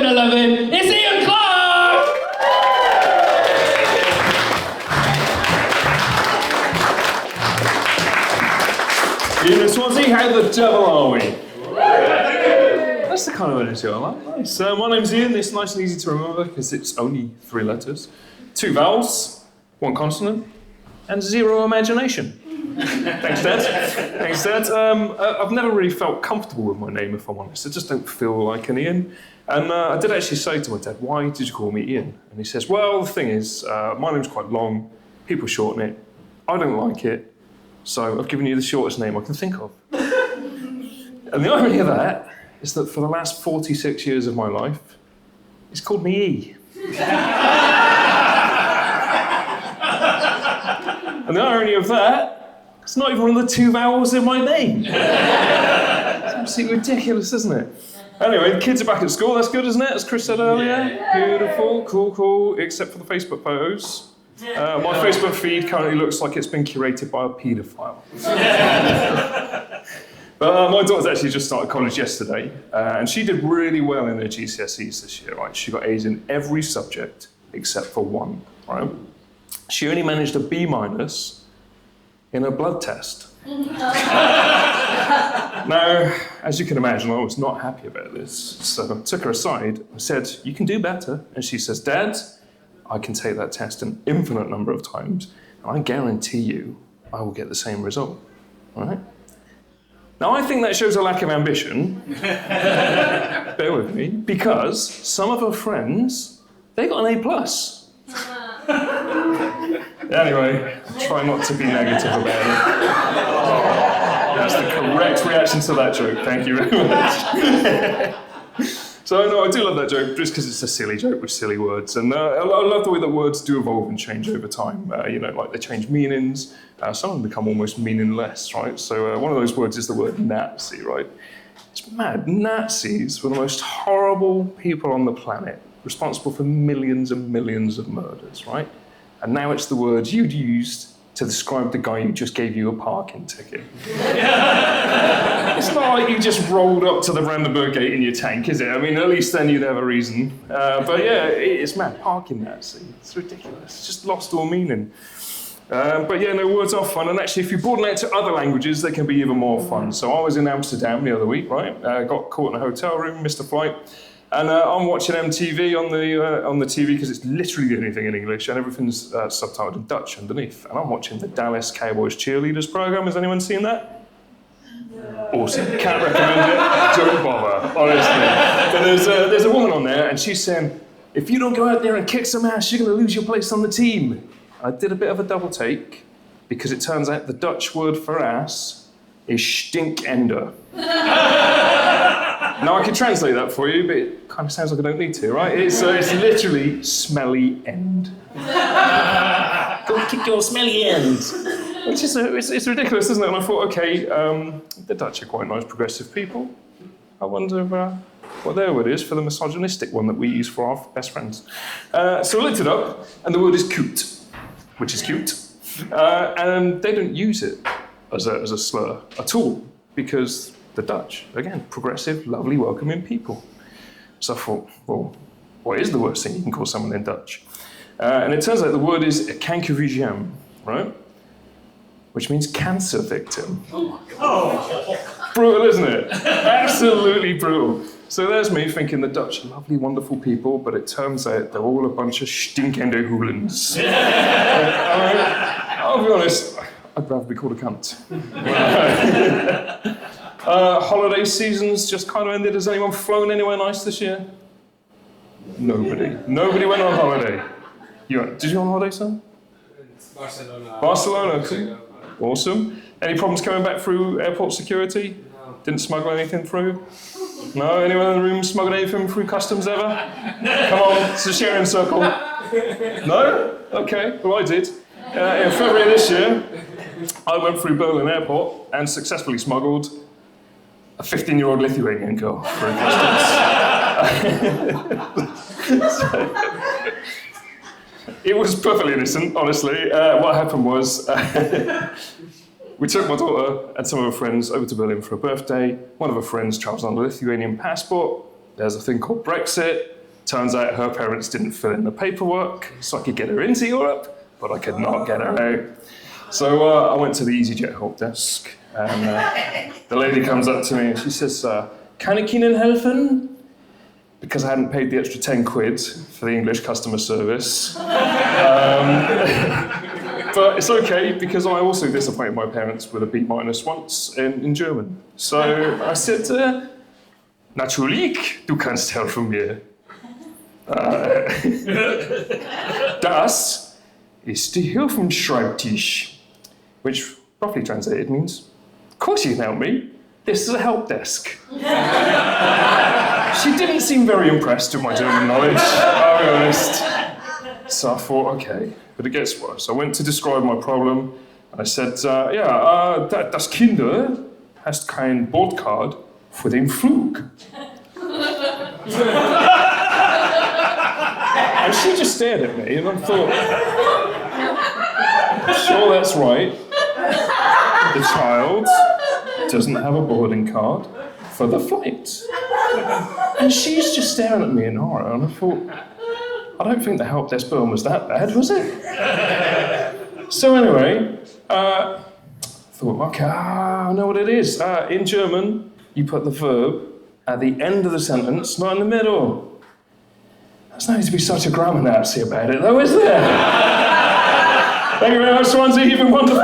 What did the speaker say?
episode 11, it's Ian Clarke! Elysium Swansea, how the devil are we? That's the kind of energy I like. Nice. My name's Ian, it's nice and easy to remember because it's only 3 letters. 2 vowels, 1 consonant, and 0 imagination. Thanks, Dad. Thanks, Dad. I've never really felt comfortable with my name, if I'm honest. I just don't feel like an Ian. And I did actually say to my dad, why did you call me Ian? And he says, well, the thing is, my name's quite long, people shorten it, I don't like it, so I've given you the shortest name I can think of. And the irony of that is that for the last 46 years of my life, he's called me E. And the irony of that, it's not even one of the 2 vowels in my name. It's absolutely ridiculous, isn't it? Anyway, the kids are back at school, that's good, isn't it? As Chris said earlier. Yeah. Beautiful, cool, except for the Facebook photos. My Facebook feed currently looks like it's been curated by a paedophile. But my daughter's actually just started college yesterday, and she did really well in her GCSEs this year, right? She got A's in every subject except for 1, right? She only managed a B- in a blood test. Now, as you can imagine, I was not happy about this. So I took her aside and said, you can do better. And she says, Dad, I can take that test an infinite number of times, and I guarantee you I will get the same result. All right? Now, I think that shows a lack of ambition. Bear with me. Because some of her friends, they got an A+. Anyway, try not to be negative about it. That's the correct reaction to that joke. Thank you very much. So, no, I do love that joke just because it's a silly joke with silly words. And I love the way that words do evolve and change over time. Like they change meanings. Some of them become almost meaningless, right? So one of those words is the word Nazi, right? It's mad. Nazis were the most horrible people on the planet, responsible for millions and millions of murders, right? And now it's the words you'd used to describe the guy who just gave you a parking ticket. It's not like you just rolled up to the Brandenburg Gate in your tank, is it? I mean, at least then you'd have a reason. But yeah, it's mad. Parking Nazi. It's ridiculous. It's just lost all meaning. But yeah, no, words are fun. And actually, if you broaden it to other languages, they can be even more fun. So I was in Amsterdam the other week, right? Got caught in a hotel room, missed a flight. And I'm watching MTV on the TV because it's literally the only thing in English and everything's subtitled in Dutch underneath. And I'm watching the Dallas Cowboys cheerleaders program. Has anyone seen that? No. Awesome. Can't recommend it. Don't bother, honestly. But there's a woman on there and she's saying, if you don't go out there and kick some ass, you're going to lose your place on the team. I did a bit of a double take because it turns out the Dutch word for ass is stinkender. Now, I can translate that for you, but it kind of sounds like I don't need to, right? It's literally smelly end. Go kick your smelly end. Which is it's ridiculous, isn't it? And I thought, okay, the Dutch are quite nice, progressive people. I wonder what their word is for the misogynistic one that we use for our best friends. So I looked it up, and the word is coot, which is cute. And they don't use it as a slur at all, because the Dutch, again, progressive, lovely, welcoming people. So I thought, well, what is the worst thing you can call someone in Dutch? And it turns out the word is kankervigem, right? Which means cancer victim. Oh. Brutal, isn't it? Absolutely brutal. So there's me thinking the Dutch are lovely, wonderful people, but it turns out they're all a bunch of stinkende hoolens. I'll be honest, I'd rather be called a cunt. Holiday season's just kind of ended. Has anyone flown anywhere nice this year? Nobody. Nobody went on holiday. Did you go on holiday, son? Barcelona. Cool. Awesome. Any problems coming back through airport security? No. Didn't smuggle anything through? No? Anyone in the room smuggled anything through customs ever? Come on, it's a sharing circle. No? Okay, well I did. In February this year, I went through Berlin airport and successfully smuggled a 15-year-old Lithuanian girl through customs. It was perfectly innocent, honestly. What happened was, we took my daughter and some of her friends over to Berlin for a birthday. One of her friends travels on a Lithuanian passport. there's a thing called Brexit. Turns out her parents didn't fill in the paperwork, so I could get her into Europe, but I could not get her out. So I went to the EasyJet help desk, and the lady comes up to me and she says, "Can ik Ihnen helfen?" Because I hadn't paid the extra 10 quid for the English customer service. But it's okay, because I also disappointed my parents with a B- once in German. So I said, "Natürlich, du kannst helfen mir. Das ist der Hilfenschreibtisch," which roughly translated means, "Of course you can help me. This is a help desk." She didn't seem very impressed with my German knowledge, I'll be honest. So I thought, okay, but it gets worse. I went to describe my problem, and I said, das Kinder hast kein Bordcard für den Flug. And she just stared at me, and I thought, sure, that's right. The child doesn't have a boarding card for the flight. And she's just staring at me in horror, and I thought, I don't think the help desk burn was that bad, was it? So anyway, I thought, okay, I know what it is. In German, you put the verb at the end of the sentence, not in the middle. There's no need to be such a grammar Nazi about it, though, is there? Thank you very much, Swansea. You've been wonderful.